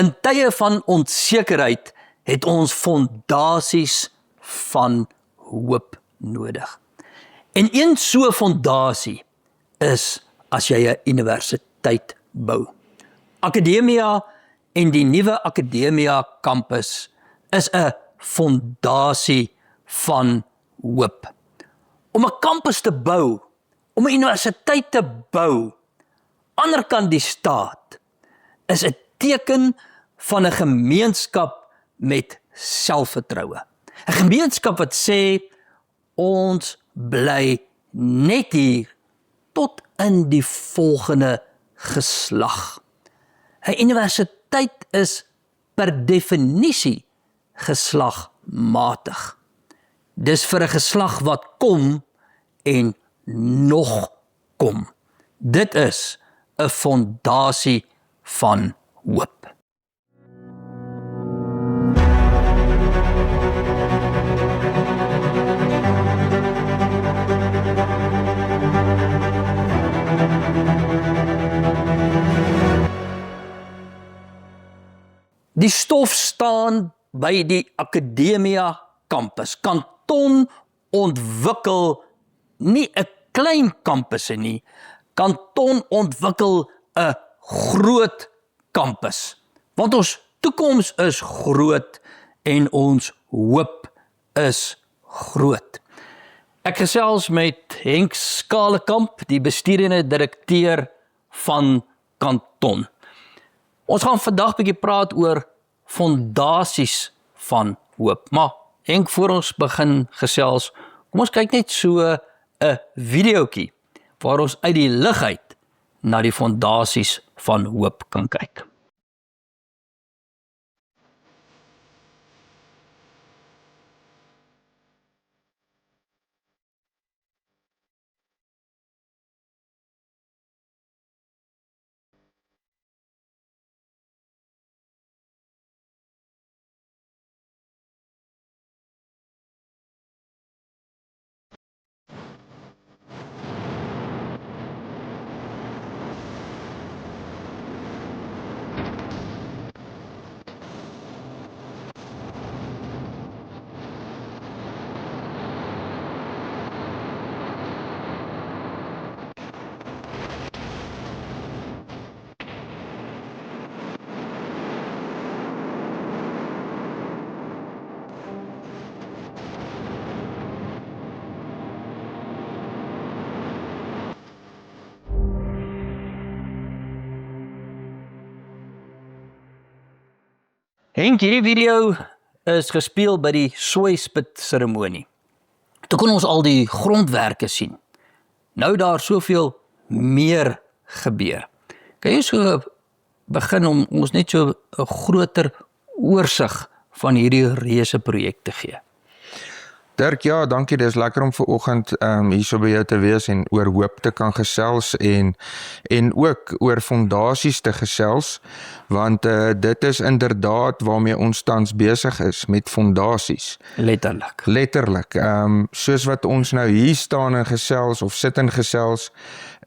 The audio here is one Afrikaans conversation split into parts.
In tye van onsekerheid het ons fondasies van hoop nodig. En een so fondasie is as jy 'n universiteit bou. Akademia en die nuwe Akademia kampus is 'n fondasie van hoop. Om 'n kampus te bou, om 'n universiteit te bou, anderkant die staat, is 'n teken van 'n gemeenskap met selfvertroue. 'n Gemeenskap wat sê, ons bly net hier tot in die volgende geslag. 'n Universiteit is per definisie geslagmatig. Dis vir 'n geslag wat kom en nog kom. Dit is 'n fondasie van hoop. Die stof staan by die Akademia kampus. Kanton ontwikkel nie 'n klein kampusse nie. Kanton ontwikkel 'n groot kampus. Want ons toekoms is groot en ons hoop is groot. Ek gesels met Henk Skalekamp, die bestuurende direkteur van Kanton. Ons gaan vandag 'n bietjie praat oor fondasies van hoop. Maar Henk, voor ons begin gesels, kom ons kyk net so 'n videoetjie waar ons uit die lug uit na die fondasies van hoop kan kyk. Henk, hierdie video is gespeel by die Soispit seremonie. Toe kon ons al die grondwerke sien. Nou daar soveel meer gebeur. Kan jy so begin om ons net so 'n groter oorsig van hierdie reuse projek te gee? Dirk, ja, dankie, dis lekker om vanoggend hier so by jou te wees en oor hoop te kan gesels en ook oor fondasies te gesels, want dit is inderdaad waarmee ons tans besig is, met fondasies. Letterlik. Letterlik. Soos wat ons nou hier staan en gesels, of sit en gesels,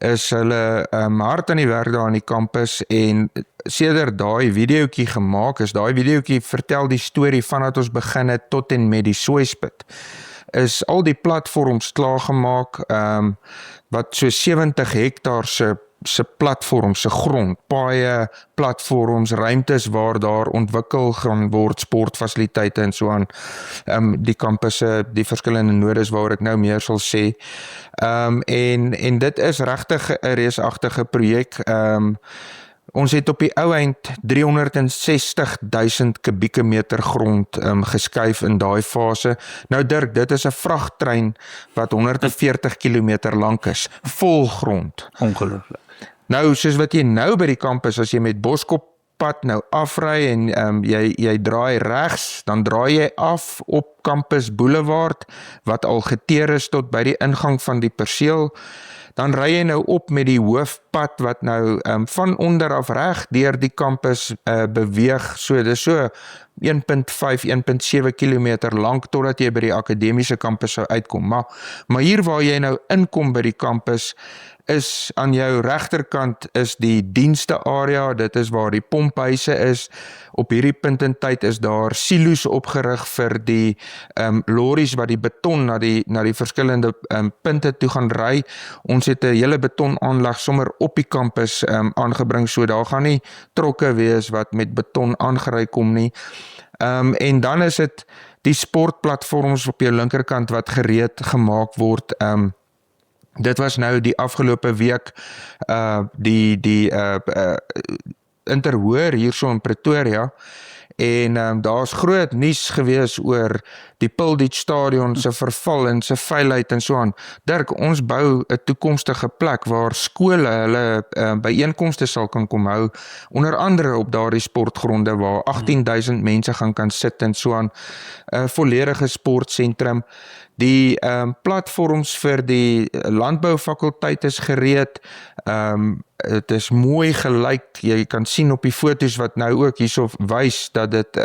is hulle hard aan die werk daar aan die kampus en sedert daai videoetjie gemaak is, daai videoetjie vertel die storie vandat ons begin het tot en met die Soispit, is al die platforms klaargemaak, wat so 70 hektaar se platforms, se grond, paaie, platforms, ruimtes waar daar ontwikkel gaan word, sportfasiliteite en so aan, die kampusse, die verskillende nodes waar ek nou meer sal sê, en dit is regtig 'n reusagtige projek. Ons het op die ou eind 360.000 kubieke meter grond geskuif in daai fase. Nou Dirk, dit is 'n vragtrein wat 140 kilometer lank is, vol grond. Ongelooflik. Nou, soos wat jy nou by die kampus, as jy met Boskoppad nou afry en jy draai regs, dan draai jy af op Campus Boulevard, wat al geteer is tot by die ingang van die perseel. Dan ry jy nou op met die hoofpad wat nou van onder af reg deur die kampus beweeg. So dis so 1.5, 1.7 kilometer lank totdat jy by die akademiese kampus sou uitkom. Maar hier waar jy nou inkom by die kampus is aan jou regterkant is die dienste area, dit is waar die pomphuise is. Op hierdie punt in tyd is daar silo's opgerig vir die lorries wat die beton na die verskillende punte toe gaan ry. Ons het 'n hele betonaanleg sommer op die kampus aangebring, so daar gaan nie trokke wees wat met beton aangery kom nie. En dan is dit die sportplatforms op jou linkerkant wat gereed gemaak word. Dit was nou die afgelope week die interhoor hierso in Pretoria en daar's groot nuus gewees oor die Pildic stadion se verval en se vuilheid en so aan. Dirk, ons bou 'n toekomstige plek waar skole hulle byeenkomste sal kan hou, onder andere op daardie sportgronde waar 18,000 mense kan sit en so aan. 'n Volledige sportsentrum. Die platforms vir die landboufakulteit is gereed. Het is mooi gelyk. Jy kan sien op die foto's wat nou ook hierso wys dat dit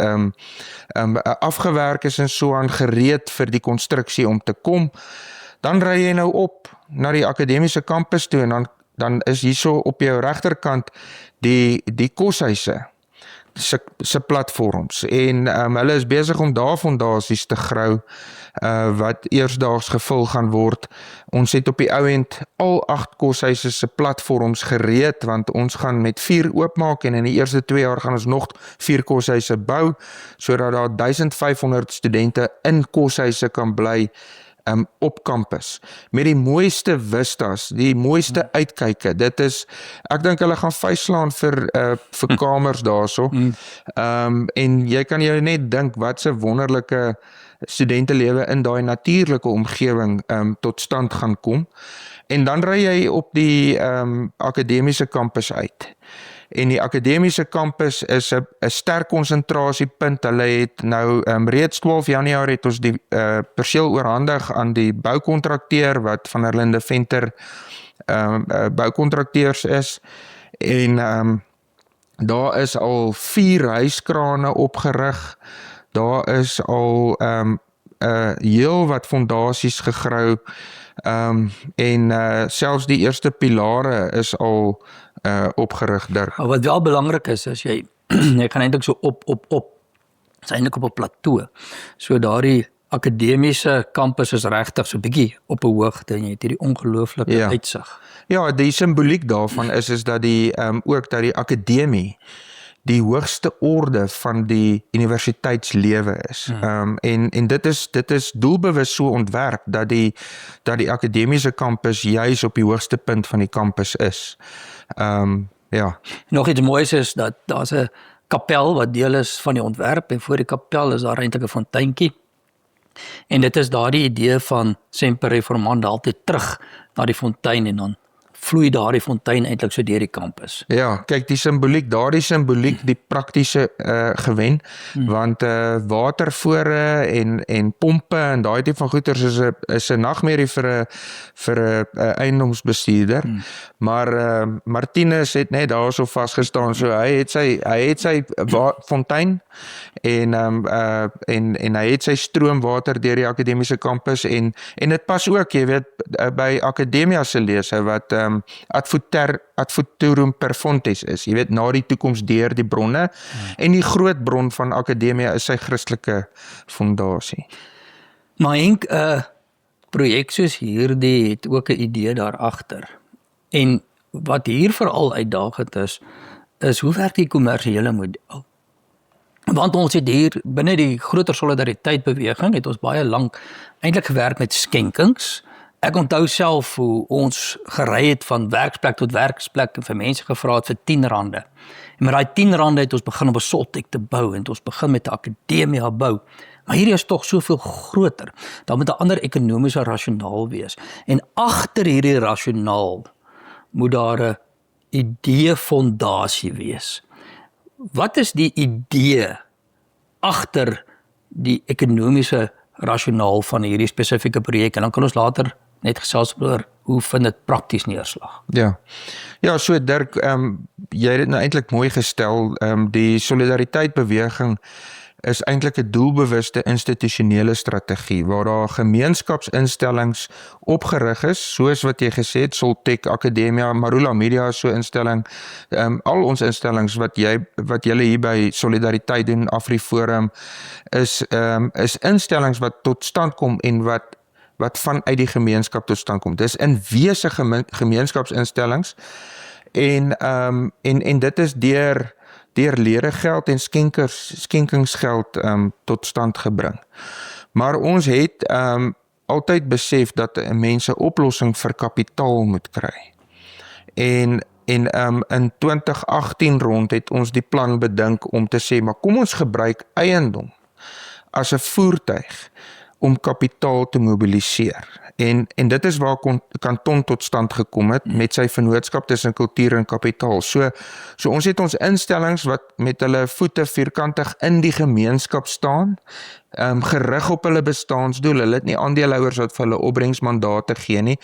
afgewerk is en so aan, gereed vir die konstruksie om te kom. Dan ry jy nou op na die akademiese kampus toe en dan is hierso op jou regterkant die koshuise se platforms en hulle is besig om daar fondasies te grou wat eersdaags gevul gaan word. Ons het op die ou end al 8 koshuise se platforms gereed, want ons gaan met 4 oopmaak en in die eerste 2 jaar gaan ons nog 4 koshuise bou, sodat daar 1500 studente in koshuise kan bly op kampus, met die mooiste vistas, die mooiste uitkyke. Dit is, ek dink hulle gaan vuislaan vir kamers daarso. En jy kan jou net dink wat 'n wonderlike studentelewe in daai natuurlike omgewing tot stand gaan kom. En dan ry jy op die akademiese kampus uit. En die akademiese kampus is 'n sterk konsentrasiepunt. Hulle het nou reeds 12 Januarie het ons die perseel oorhandig aan die boukontrakteur wat van der Linde Venter boukontrakteurs is. En daar is al 4 huiskrane opgerig. Daar is al heel wat fondasies gegrou. En selfs die eerste pilare is al opgerig, Dirk. Wat wel belangrik is jy gaan eintlik so op, is eintlik op 'n plateau. So daardie akademiese kampus is regtig so bietjie op 'n hoogte en jy het hierdie ongelooflike uitsig. Ja, die simboliek daarvan is dat ook dat die akademie die hoogste orde van die universiteitslewe is. En dit is doelbewus so ontwerp dat die akademiese kampus juis op die hoogste punt van die kampus is. Ja. Nog iets moois is dat daar's 'n kapel wat deel is van die ontwerp en voor die kapel is daar eintlik 'n fonteintjie. En dit is daardie idee van semper reformanda, altyd terug na die fontein en dan vloei daardie fontein eintlik so deur die kampus. Ja, kyk daardie simboliek, die praktiese gewen, want watervore en pompe en daai tipe van goeders is 'n nagmerrie vir 'n eiendomsbestuurder. Maar Martinus het net daarso vasgestaan, so hy het sy fontein en hy het sy stroomwater deur die akademiese kampus en dit pas ook, jy weet, by Academia se lese wat ad futurum per fontes is, jy weet, na die toekoms deur die bronne, en die groot bron van Academia is sy Christelike fondasie. Maar Henk, projek soos hierdie het ook 'n idee daar agter. En wat hier veral uitdagend is hoe werk die kommersiële model? Want ons het hier binne die groter solidariteit beweging het ons baie lank eintlik gewerk met skenkings. Ek onthou self hoe ons gery het van werksplek tot werksplek en vir mense gevra het vir R10. En met daai R10 het ons begin om 'n Soltech te bou en ons begin met 'n Academia bou. Maar hierdie is tog soveel groter. Daar moet 'n ander ekonomiese rasionaal wees. En agter hierdie rasionaal moet daar 'n idee-fondasie wees. Wat is die idee agter die ekonomiese rasionaal van hierdie spesifieke projek? En dan kan ons later net gesels oor hoe vind dit prakties neerslag. Ja, so Dirk, jy het dit nou eintlik mooi gestel. Die solidariteit beweging is eintlik 'n doelbewuste institusionele strategie waar daar gemeenskapsinstellings opgerig is, soos wat jy gesê het, Soltech, Akademia, Marula Media is so 'n instelling, al ons instellings wat julle hier by Solidariteit doen, AfriForum, is instellings wat tot stand kom en wat vanuit die gemeenskap tot stand kom. Dis in wese gemeenskapsinstellings en dit is deur leregeld en skenkingsgeld tot stand gebring. Maar ons het altyd besef dat 'n mens 'n oplossing vir kapitaal moet kry. En in 2018 rond het ons die plan bedink om te sê, maar kom ons gebruik eiendom as 'n voertuig om kapitaal te mobiliseer. En dit is waar Kanton tot stand gekom het met sy vennootskap tussen kultuur en kapitaal. So ons het ons instellings wat met hulle voete vierkantig in die gemeenskap staan, gerig op hulle bestaansdoel. Hulle het nie aandeelhouers wat vir hulle opbrengsmandate gee nie.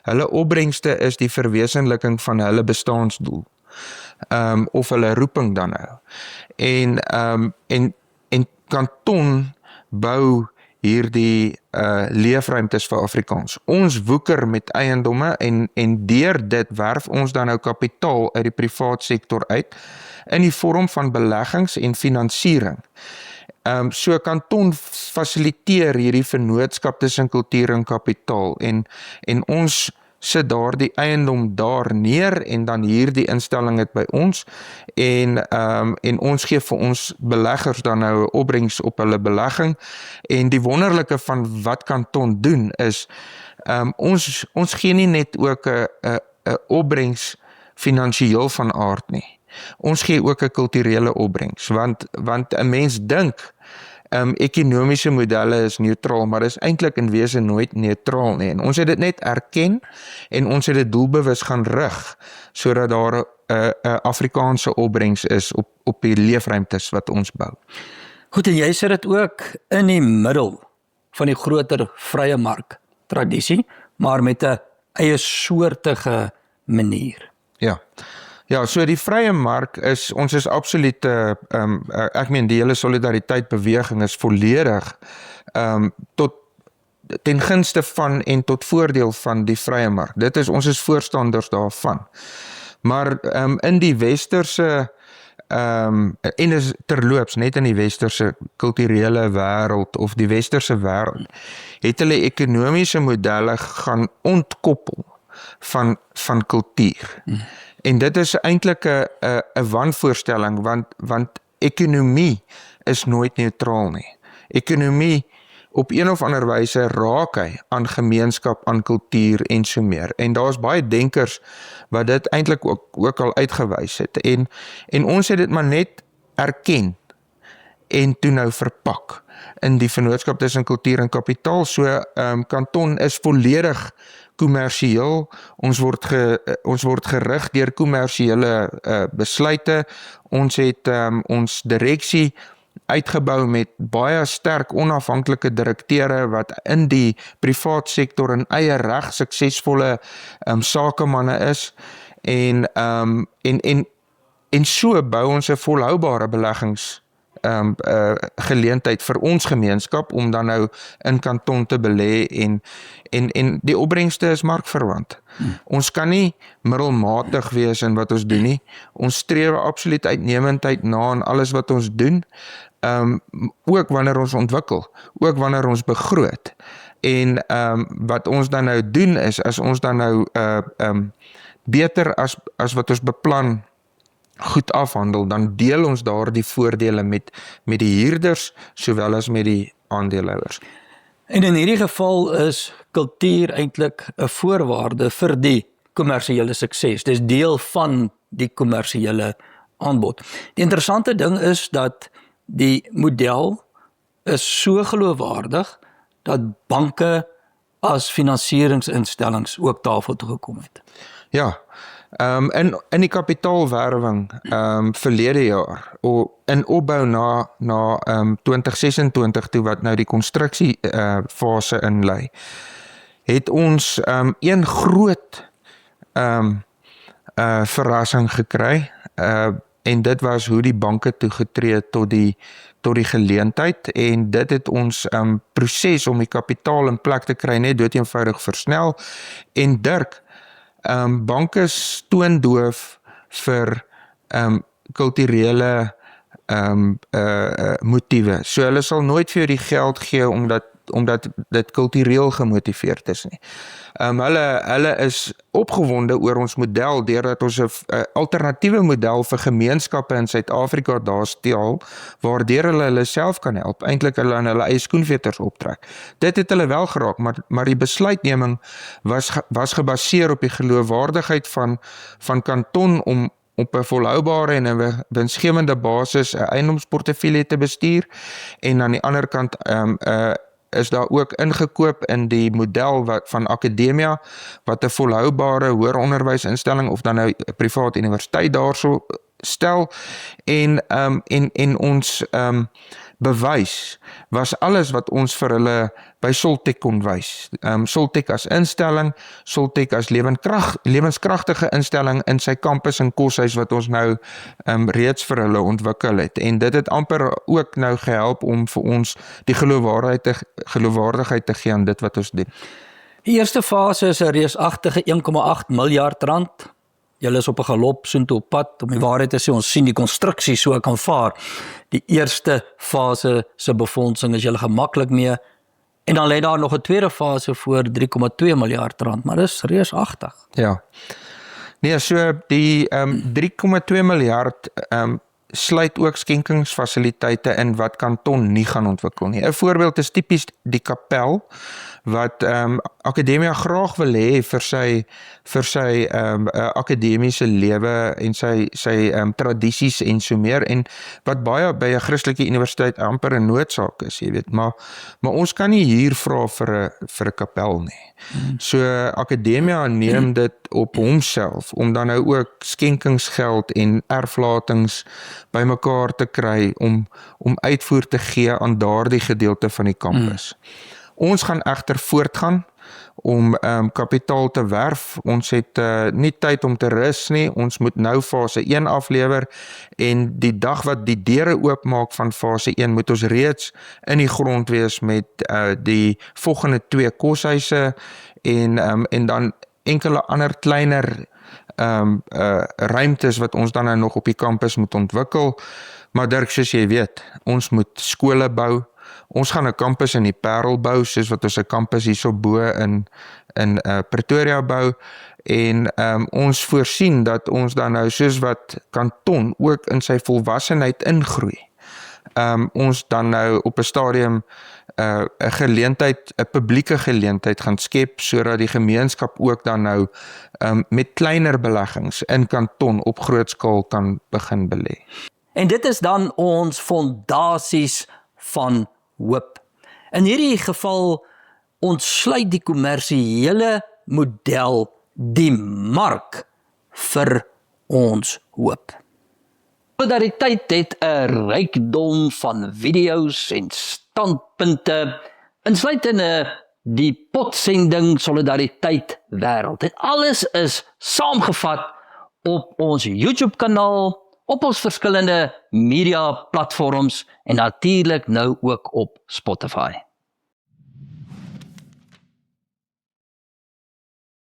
Hulle opbrengste is die verwesenliking van hulle bestaansdoel. Of hulle roeping dan nou. En Kanton bou hierdie leefruimtes vir Afrikaans. Ons woeker met eiendomme en deur dit werf ons dan nou kapitaal uit die privaat sektor uit in die vorm van beleggings en finansiering. So Kanton fasiliteer hierdie vennootskap tussen kultuur en kapitaal en ons sit daardie eiendom daar neer en dan hierdie instelling het by ons en ons gee vir ons beleggers dan nou opbrengs op hulle belegging en die wonderlike van wat Kanton doen is ons gee nie net ook 'n opbrengs finansiëel van aard nie. Ons gee ook 'n kulturele opbrengs want 'n mens dink ekonomiese modelle is neutraal, maar is eintlik in wese nooit neutraal nie. En ons het dit net erken en ons het dit doelbewus gaan rig sodat daar 'n Afrikaanse opbrengs is op die leefruimtes wat ons bou. Goed, en jy sit dit ook in die middel van die groter vrye mark tradisie, maar met 'n eie soortige manier. Ja, so die vrye mark ons is absoluut, ek meen die hele solidariteit beweging is volledig ten gunste van en tot voordeel van die vrye mark. Ons is voorstanders daarvan. Maar in die westerse en is terloops net in die westerse kulturele wêreld of die westerse wêreld het hulle ekonomiese modelle gaan ontkoppel van kultuur. En dit is eintlik 'n wanvoorstelling want ekonomie is nooit neutraal nie. Ekonomie op een of ander wyse raak hy aan gemeenskap, aan kultuur en so meer. En daar's baie denkers wat dit eintlik ook al uitgewys het. En ons het dit maar net erken en toe nou verpak in die vennootskap tussen kultuur en kapitaal. So Kanton is volledig kommersieel. Ons word gerig deur kommersiële besluite. Ons het ons direksie uitgebou met baie sterk onafhanklike direkteure wat in die privaat sektor in eie reg suksesvolle sakemanne is en so bou ons 'n volhoubare beleggings geleentheid vir ons gemeenskap om dan nou in Kanton te belê en die opbrengste is markverwant. Ons kan nie middelmatig wees in wat ons doen nie. Ons streef absoluut uitnemendheid na in alles wat ons doen, ook wanneer ons ontwikkel, ook wanneer ons begroot. En wat ons dan nou doen is, as ons dan nou beter as wat ons beplan goed afhandel, dan deel ons daardie voordele met die huurders sowel as met die aandeelhouers. En in hierdie geval is kultuur eintlik 'n voorwaarde vir die kommersiële sukses. Dis deel van die kommersiële aanbod. Die interessante ding is dat die model is so geloofwaardig dat banke as finansieringsinstellings ook tafel toe gekom het. Ja, in die kapitaalwerwing verlede jaar, in opbou na 2026 toe wat nou die konstruksiefase inlei, het ons een groot verrassing gekry. en dit was hoe die banke toegetree tot die geleentheid, en dit het ons proses om die kapitaal in plek te kry net doeteenvoudig versnel. En Dirk, banke is toondoof vir kulturele motiewe. So hulle sal nooit vir jou die geld gee omdat dit kultureel gemotiveerd is nie. Hulle is opgewonde oor ons model deurdat ons 'n alternatiewe model vir gemeenskappe in Suid-Afrika daar stel, waardeur hulle self kan help, eintlik hulle aan hulle eie skoenveters optrek. Dit het hulle wel geraak, maar die besluitneming was gebaseer op die geloofwaardigheid van kanton om op 'n volhoubare en 'n winsgewende basis 'n eiendomsportefeulje te bestuur, en aan die ander kant is daar ook ingekoop in die model van Akademia, wat 'n volhoubare hoër onderwysinstelling of dan nou 'n privaat universiteit daarso stel, en ons bewys was alles wat ons vir hulle by Soltech kon wys. Soltech as instelling, Soltech as lewenskragtige instelling in sy kampus en koshuis wat ons nou reeds vir hulle ontwikkel het. En dit het amper ook nou gehelp om vir ons die geloofwaardigheid te gee aan dit wat ons doen. Die eerste fase is 'n reusagtige 1,8 miljard rand. Julle is op 'n galop soontoe op pad, om die waarheid te sê, ons sien die konstruksie so kan vaar. Die eerste fase se befondsing is julle gemaklik mee, en dan lê daar nog 'n tweede fase voor 3,2 miljard rand, maar dis reusagtig. Ja. Nee, so die 3,2 miljard sluit ook skenkingsfasiliteite in wat kanton nie gaan ontwikkel nie. 'n Voorbeeld is tipies die kapel wat Akademia graag wil hê vir sy akademiese lewe en sy tradisies en so meer, en wat baie by 'n Christelike universiteit amper 'n noodsaak is, jy weet, maar ons kan nie hier vra vir 'n kapel nie. So Akademia neem dit op homself om dan nou ook skenkingsgeld en erflatings bymekaar te kry om uitvoer te gee aan daardie gedeelte van die kampus. Ons gaan egter voortgaan om kapitaal te werf. Ons het nie tyd om te rus nie. Ons moet nou fase 1 aflewer, en die dag wat die deure oopmaak van fase 1 moet ons reeds in die grond wees met die volgende 2 koshuise en dan enkele ander kleiner ruimtes wat ons dan nou nog op die kampus moet ontwikkel. Maar Dirk, soos jy weet, ons moet skole bou. Ons gaan 'n kampus in die Parel bou, soos wat ons 'n kampus hierso bo in Pretoria bou, en ons voorsien dat ons dan nou, soos wat kanton ook in sy volwassenheid ingroei, ons dan nou op 'n stadium 'n geleentheid, 'n publieke geleentheid gaan skep, sodat die gemeenskap ook dan nou met kleiner beleggings in kanton op groot skaal kan begin belê. En dit is dan ons fondasies van hoop. In hierdie geval ontsluit die kommersiële model die mark vir ons hoop. Solidariteit het 'n rykdom van video's en standpunte, insluitende die potsending Solidariteit wêreld. Dit alles is saamgevat op ons YouTube kanaal, op ons verskillende media platforms en natuurlik nou ook op Spotify.